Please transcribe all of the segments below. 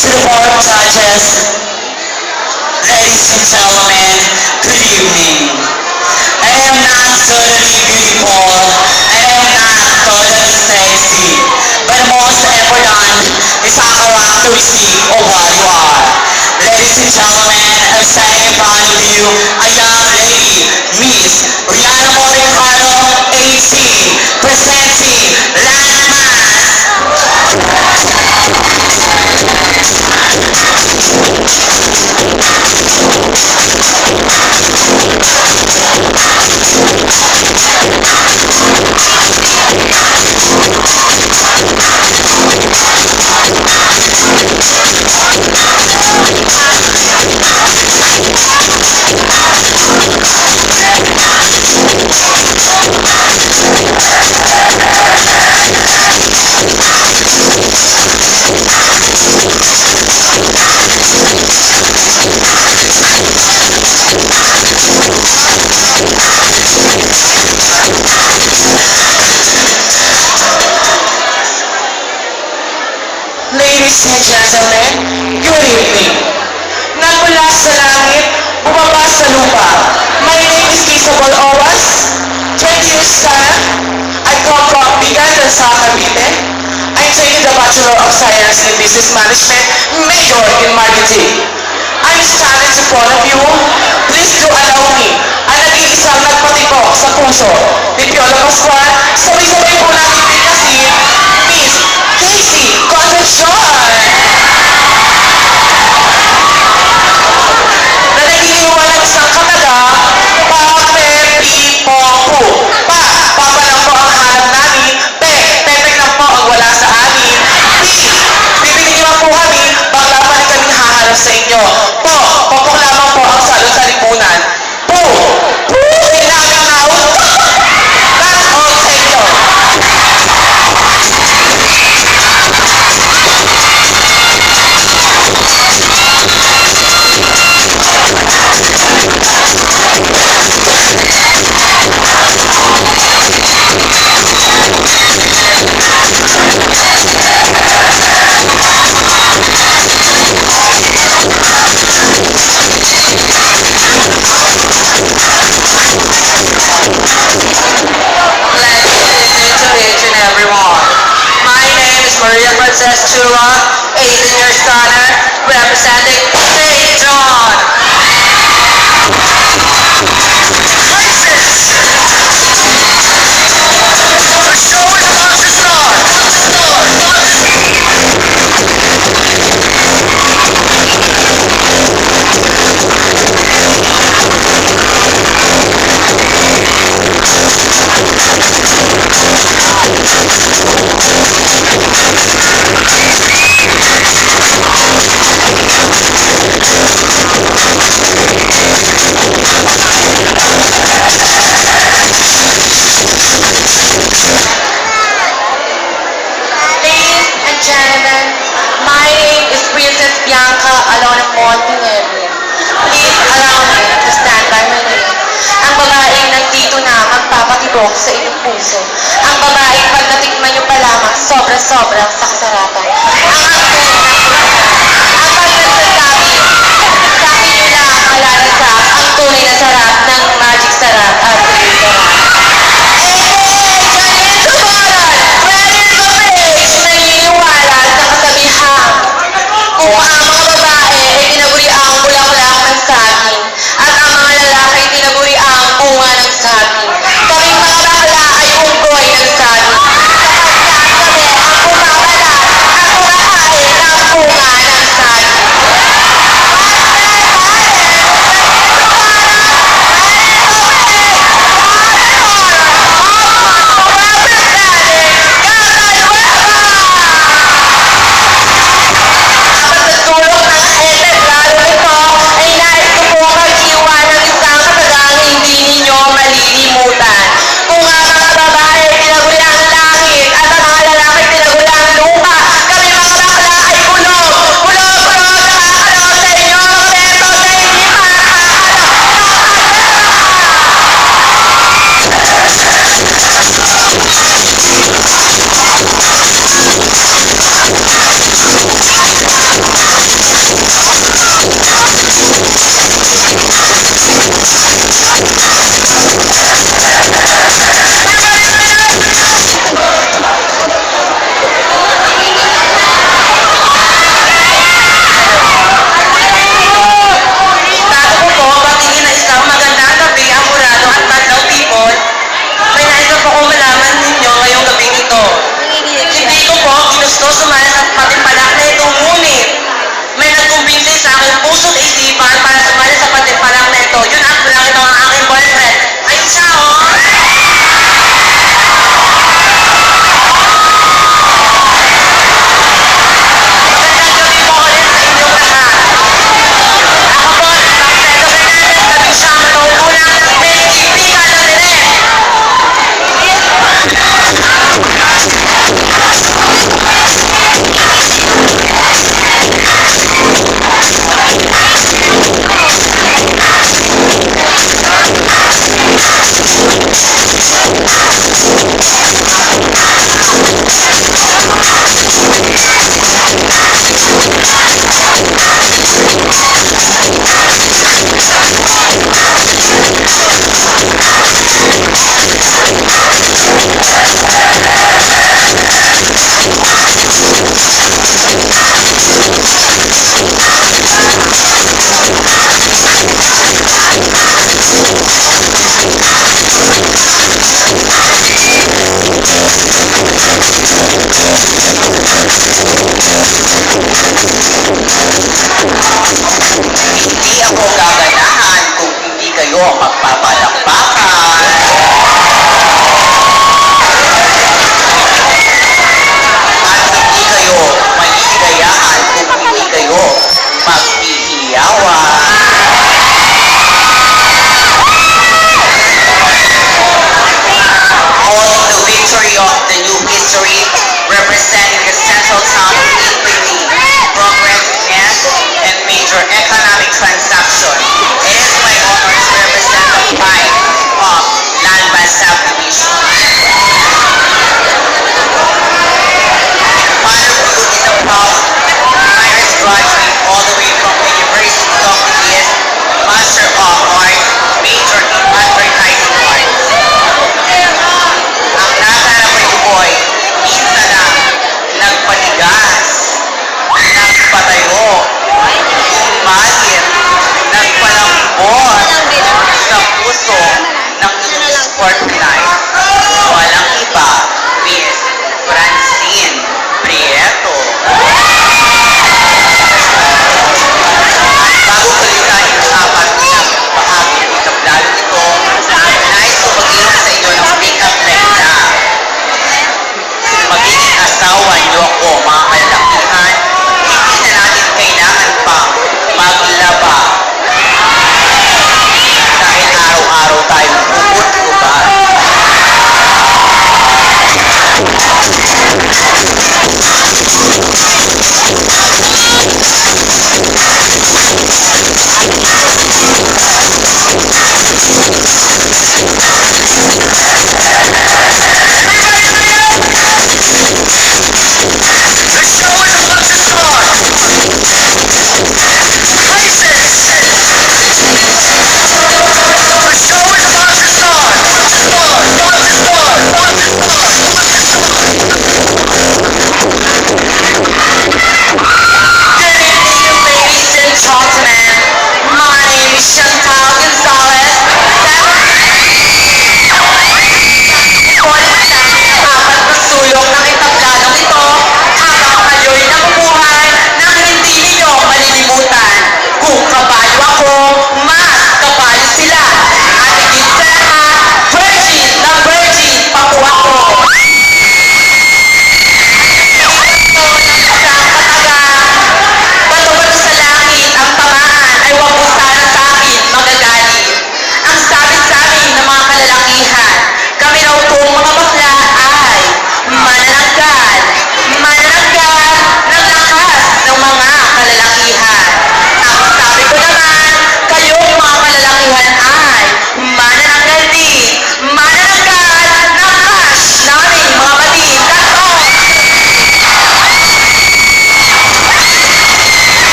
To the board of judges, ladies and gentlemen, good evening. I am not totally beautiful, I am not totally sexy, but most important is our characteristic of what you are. Ladies and gentlemen, I'm standing in front of you, a young lady, Miss Rihanna Moricano, 18, presenting Landmass. Ladies and gentlemen, good evening. Nagmula sa langit, bumaba sa lupa. My name is Isabel Owas, 20 years na. I come from Bigan sa Cavite. I'm taking the Bachelor of Science in Business Management, major in marketing. I'm standing in front of you. Please do allow me ang nag-iisang nagpatibok sa puso ni Piolo Pascual. Sabay-sabay po natin bigkasin, Miss Casey Concepcion, na nag-iiwanag sa kataga, pa-pe-pi-po-pu. Papa lang po ang hanap namin. Pepek lang po ang wala sa amin. Bibili niyo po kami, bakla pa rin kaming haharap sa inyo. Popok lamang po ang salot sa lipunan. Kailangan naon. That's all sa inyo. Maria Princess Chua, 18 years Connor, representing St. John. License! The show is about to start! Bianca Alona Montenegro. Please allow me to stand by my name. Ang babaeng nandito na magpapatibok sa inyong puso. Ang babaeng pag natikman nyo pa lamang sobra-sobrang sa kasarapan. Ang angkin ng ang pagkagsasabi, sa akin nyo lang malalasap ang tunay na sarap ng magic sarap at tuloy sarap. Kung ang mga babae ay tinaguri ang bulaklak ng saging at ang mga lalaki ay tinaguri ang bunga ng saging, kaming mga bakla ay unggoy ng saging. Sapagkat kami ang pumapalas, ang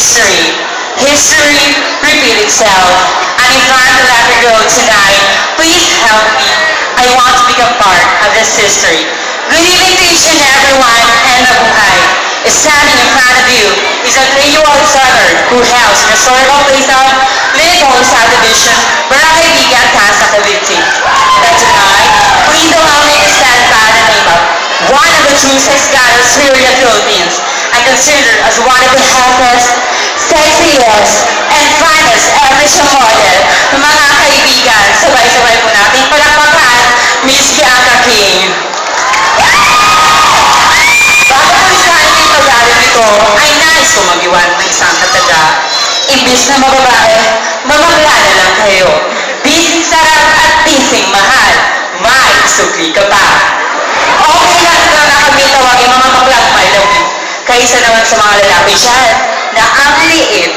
history. History repeat itself. And if I'm the lucky girl tonight, please help me. I want to become part of this history. Good evening to each and everyone and mabuhay. Standing in front of you is a 3-year-old Southern who hails the historical place of Lincoln Subdivision, Barangay Bigat, Casa Cavite. But tonight, please allow me to stand by the name of one of the true sex goddess here in the Philippines. I consider as one of the hottest, sexiest, and finest Average model. Mga kaibigan, sabay-sabay po natin palakpakan, Miss Bianca King. Bago po isahin yung pag-aaral nito, ay nais ko mag-iwan ng isang kataga. Imbis na mababae, mamagla na lang kayo. Bising sarap at bising mahal, may sukli ka pa. Okay lang na kami tawagin mga baklang may love you. Kaysa naman sa mga lalaki dyan, na ang liit,